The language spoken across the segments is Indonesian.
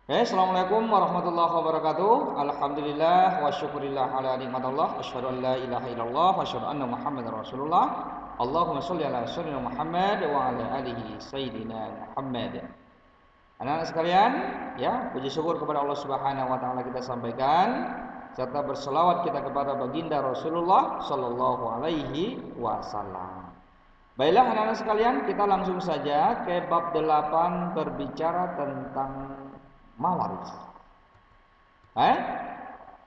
Assalamualaikum warahmatullahi wabarakatuh. Alhamdulillah wa syukurillah ala nikmatillah. Asyhadu an la ilaha illallah wa asyhadu anna Muhammadar Rasulullah. Allahumma shalli ala sayyidina Muhammad wa ala alihi sayyidina Muhammad. Anak-anak sekalian, ya, puji syukur kepada Allah Subhanahu wa taala kita sampaikan serta berselawat kita kepada baginda Rasulullah sallallahu alaihi wasallam. Baiklah anak-anak sekalian, kita langsung saja ke bab 8 berbicara tentang mawaris.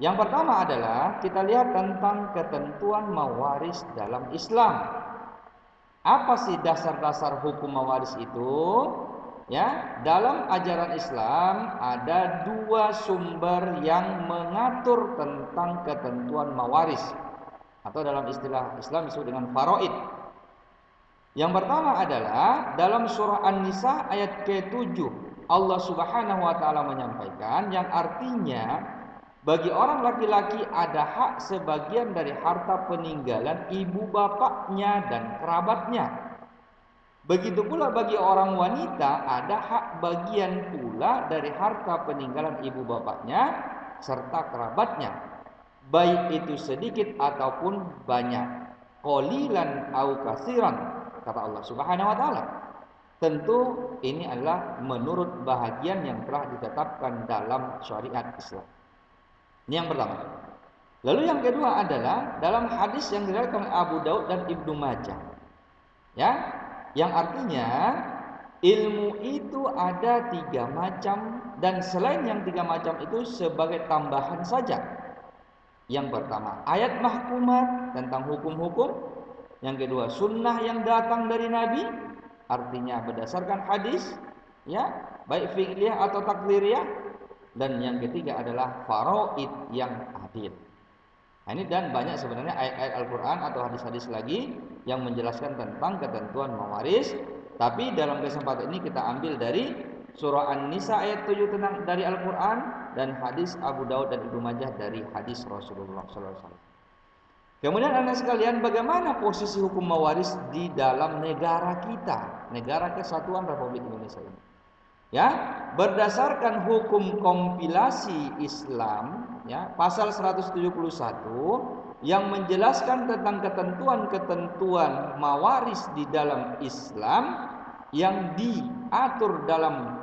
Yang pertama adalah kita lihat tentang ketentuan mawaris dalam Islam. Apa sih dasar-dasar hukum mawaris itu? Ya, dalam ajaran Islam ada dua sumber yang mengatur tentang ketentuan mawaris atau dalam istilah Islam disebut dengan faraid. Yang pertama adalah dalam surah An-Nisa ayat ke-7. Allah Subhanahu wa taala menyampaikan yang artinya bagi orang laki-laki ada hak sebagian dari harta peninggalan ibu bapaknya dan kerabatnya. Begitu pula bagi orang wanita ada hak bagian pula dari harta peninggalan ibu bapaknya serta kerabatnya, baik itu sedikit ataupun banyak, qalilan au katsiran, kata Allah Subhanahu wa taala. Tentu ini adalah menurut bahagian yang telah ditetapkan dalam syariat Islam. Ini yang pertama. Lalu yang kedua adalah dalam hadis yang diriwayatkan oleh Abu Daud dan Ibnu Majah. Ya, yang artinya ilmu itu ada 3 macam dan selain yang 3 macam itu sebagai tambahan saja. Yang pertama, ayat mahkumat tentang hukum-hukum. Yang kedua, sunnah yang datang dari Nabi. Artinya berdasarkan hadis, ya, baik fi'liyah atau takririah, dan yang ketiga adalah faraid yang adil. Nah, ini dan banyak sebenarnya ayat-ayat Al-Qur'an atau hadis-hadis lagi yang menjelaskan tentang ketentuan mawaris, tapi dalam kesempatan ini kita ambil dari surah An-Nisa ayat 7 tentang dari Al-Qur'an dan hadis Abu Daud dan Ibnu Majah dari hadis Rasulullah sallallahu alaihi wasallam. Kemudian anak sekalian, bagaimana posisi hukum mawaris di dalam negara kita, negara Kesatuan Republik Indonesia ini? Ya, berdasarkan hukum kompilasi Islam, ya, pasal 171 yang menjelaskan tentang ketentuan-ketentuan mawaris di dalam Islam yang diatur dalam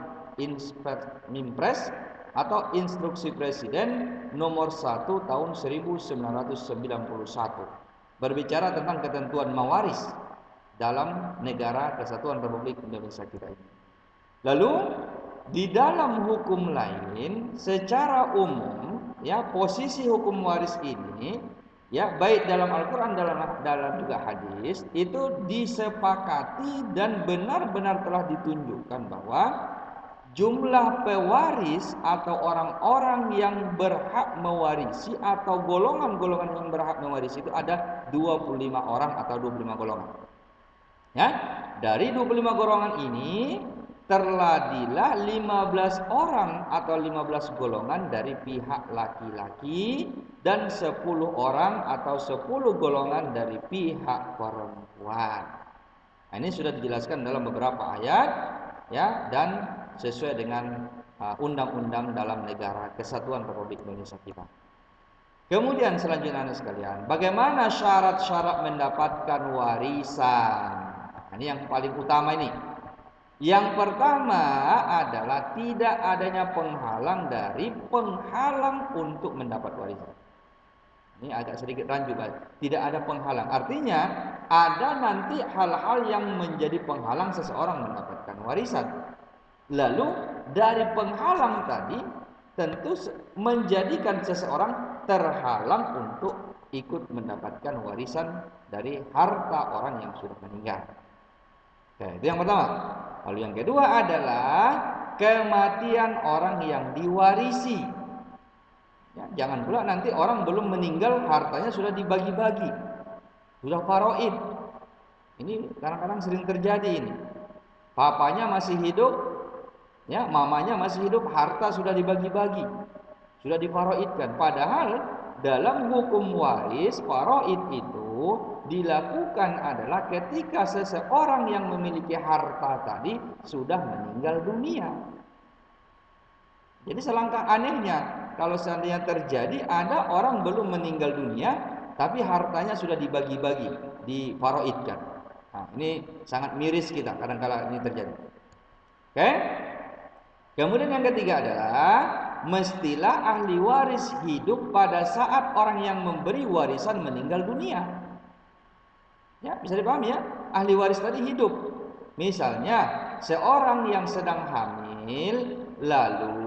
Mimpres atau Instruksi Presiden nomor 1 tahun 1991 berbicara tentang ketentuan mawaris dalam negara Kesatuan Republik Indonesia kita ini. Lalu di dalam hukum lain secara umum, ya, posisi hukum waris ini, ya, baik dalam Al-Qur'an dalam juga hadis itu disepakati dan benar-benar telah ditunjukkan bahwa jumlah pewaris atau orang-orang yang berhak mewarisi atau golongan-golongan yang berhak mewarisi itu ada 25 orang atau 25 golongan. Ya, dari 25 golongan ini terladilah 15 orang atau 15 golongan dari pihak laki-laki dan 10 orang atau 10 golongan dari pihak perempuan. Nah, ini sudah dijelaskan dalam beberapa ayat, ya, dan sesuai dengan undang-undang dalam negara Kesatuan Republik Indonesia kita. Kemudian selanjutnya anak sekalian, bagaimana syarat-syarat mendapatkan warisan? Nah, ini yang paling utama ini. Yang pertama adalah tidak adanya penghalang untuk mendapat warisan. Ini agak sedikit rancu, tidak ada penghalang. Artinya ada nanti hal-hal yang menjadi penghalang seseorang mendapatkan warisan. Lalu dari penghalang tadi tentu menjadikan seseorang terhalang untuk ikut mendapatkan warisan dari harta orang yang sudah meninggal. Oke, itu yang pertama. Lalu yang kedua adalah kematian orang yang diwarisi. Ya, jangan pula nanti orang belum meninggal hartanya sudah dibagi-bagi, sudah faraid. Ini kadang-kadang sering terjadi ini. Papanya masih hidup, ya, mamanya masih hidup, harta sudah dibagi-bagi, sudah difaraidkan. Padahal dalam hukum waris faraid itu dilakukan adalah ketika seseorang yang memiliki harta tadi sudah meninggal dunia. Jadi selangkah anehnya kalau seandainya terjadi ada orang belum meninggal dunia tapi hartanya sudah dibagi-bagi, difaroidkan. Nah, ini sangat miris kita kadang-kala ini terjadi. Oke? Kemudian yang ketiga adalah mestilah ahli waris hidup pada saat orang yang memberi warisan meninggal dunia. Ya, bisa dipahami ya? Ahli waris tadi hidup. Misalnya, seorang yang sedang hamil lalu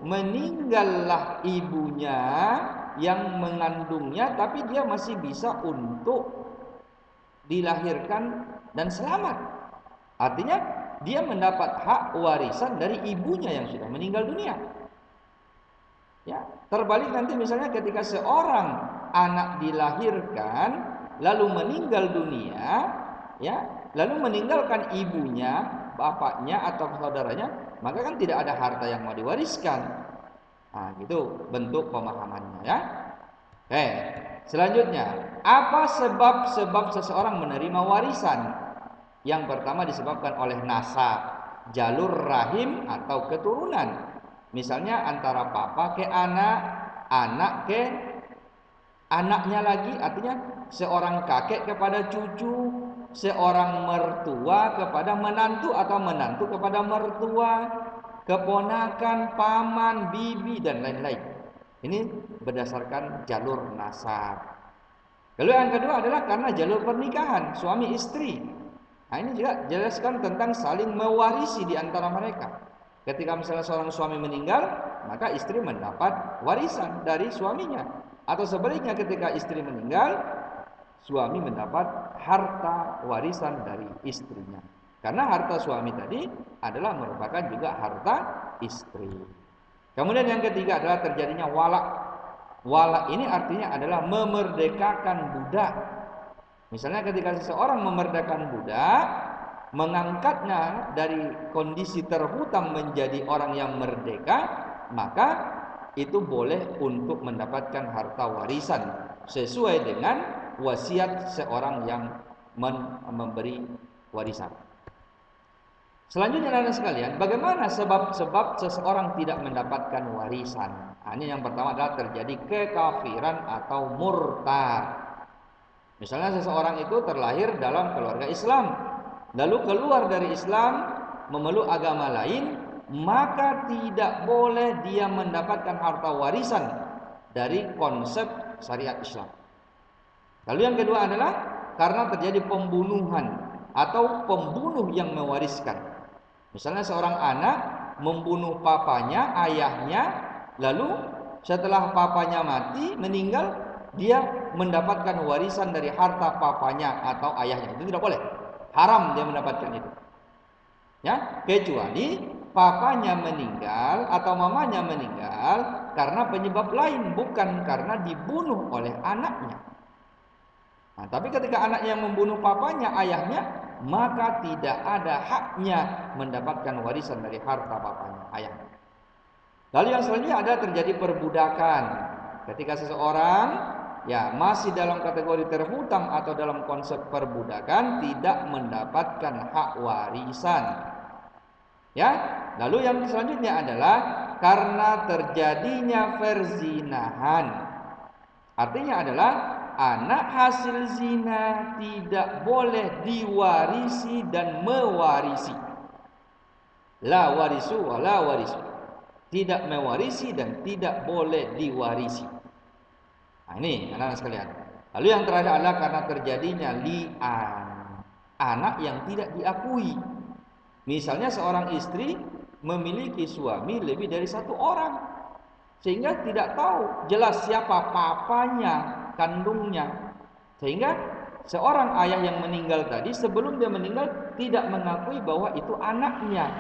meninggallah ibunya yang mengandungnya tapi dia masih bisa untuk dilahirkan dan selamat. Artinya dia mendapat hak warisan dari ibunya yang sudah meninggal dunia. Ya, terbalik nanti misalnya ketika seorang anak dilahirkan lalu meninggal dunia, ya, lalu meninggalkan ibunya, bapaknya atau saudaranya, maka kan tidak ada harta yang mau diwariskan. Nah, gitu bentuk pemahamannya ya. Oke, selanjutnya, apa sebab-sebab seseorang menerima warisan? Yang pertama disebabkan oleh nasab, jalur rahim atau keturunan. Misalnya antara papa ke anak, anak ke anaknya lagi, artinya seorang kakek kepada cucu, seorang mertua kepada menantu atau menantu kepada mertua, keponakan, paman, bibi dan lain-lain. Ini berdasarkan jalur nasab. Lalu yang kedua adalah karena jalur pernikahan, suami istri. Nah, ini juga jelaskan tentang saling mewarisi di antara mereka. Ketika misalnya seorang suami meninggal, maka istri mendapat warisan dari suaminya. Atau sebaliknya ketika istri meninggal, suami mendapat harta warisan dari istrinya. Karena harta suami tadi adalah merupakan juga harta istri. Kemudian yang ketiga adalah terjadinya walak. Walak ini artinya adalah memerdekakan budak. Misalnya ketika seseorang memerdekakan budak, mengangkatnya dari kondisi terhutang menjadi orang yang merdeka, maka itu boleh untuk mendapatkan harta warisan sesuai dengan wasiat seorang yang memberi warisan. Selanjutnya anak sekalian, bagaimana sebab-sebab seseorang tidak mendapatkan warisan? Nah, ini yang pertama adalah terjadi kekafiran atau murtad. Misalnya seseorang itu terlahir dalam keluarga Islam, lalu keluar dari Islam memeluk agama lain, maka tidak boleh dia mendapatkan harta warisan dari konsep syariat Islam. Lalu yang kedua adalah karena terjadi pembunuhan atau pembunuh yang mewariskan. Misalnya seorang anak membunuh papanya, ayahnya, lalu setelah papanya mati, meninggal, dia mendapatkan warisan dari harta papanya atau ayahnya. Itu tidak boleh. Haram dia mendapatkan itu. Ya, kecuali papanya meninggal atau mamanya meninggal karena penyebab lain, bukan karena dibunuh oleh anaknya. Nah, tapi ketika anaknya membunuh papanya, ayahnya, maka tidak ada haknya mendapatkan warisan dari harta papanya, ayahnya. Lalu yang selanjutnya ada terjadi perbudakan. Ketika seseorang masih dalam kategori terhutang atau dalam konsep perbudakan, tidak mendapatkan hak warisan. Ya, lalu yang selanjutnya adalah karena terjadinya perzinahan. Artinya adalah anak hasil zina tidak boleh diwarisi dan mewarisi. La warisu wa la warisu. Tidak mewarisi dan tidak boleh diwarisi. Nah, ini anak-anak sekalian. Lalu yang terakhir adalah karena terjadinya li'an, anak yang tidak diakui. Misalnya seorang istri memiliki suami lebih dari satu orang, sehingga tidak tahu jelas siapa papanya, kandungnya. Sehingga seorang ayah yang meninggal tadi sebelum dia meninggal tidak mengakui bahwa itu anaknya.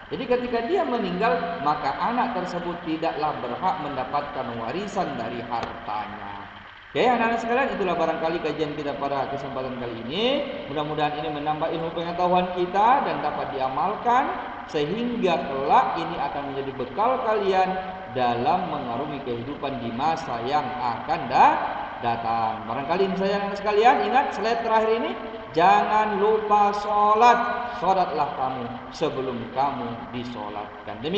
Jadi ketika dia meninggal, maka anak tersebut tidaklah berhak mendapatkan warisan dari hartanya. Oke, anak-anak sekalian, itulah barangkali kajian kita pada kesempatan kali ini. Mudah-mudahan ini menambah ilmu pengetahuan kita dan dapat diamalkan, sehingga kelak ini akan menjadi bekal kalian dalam mengarungi kehidupan di masa yang akan datang. Barangkali saya anak sekalian ingat slide terakhir ini, jangan lupa sholat. Sholatlah kamu sebelum kamu disolatkan. Demikian.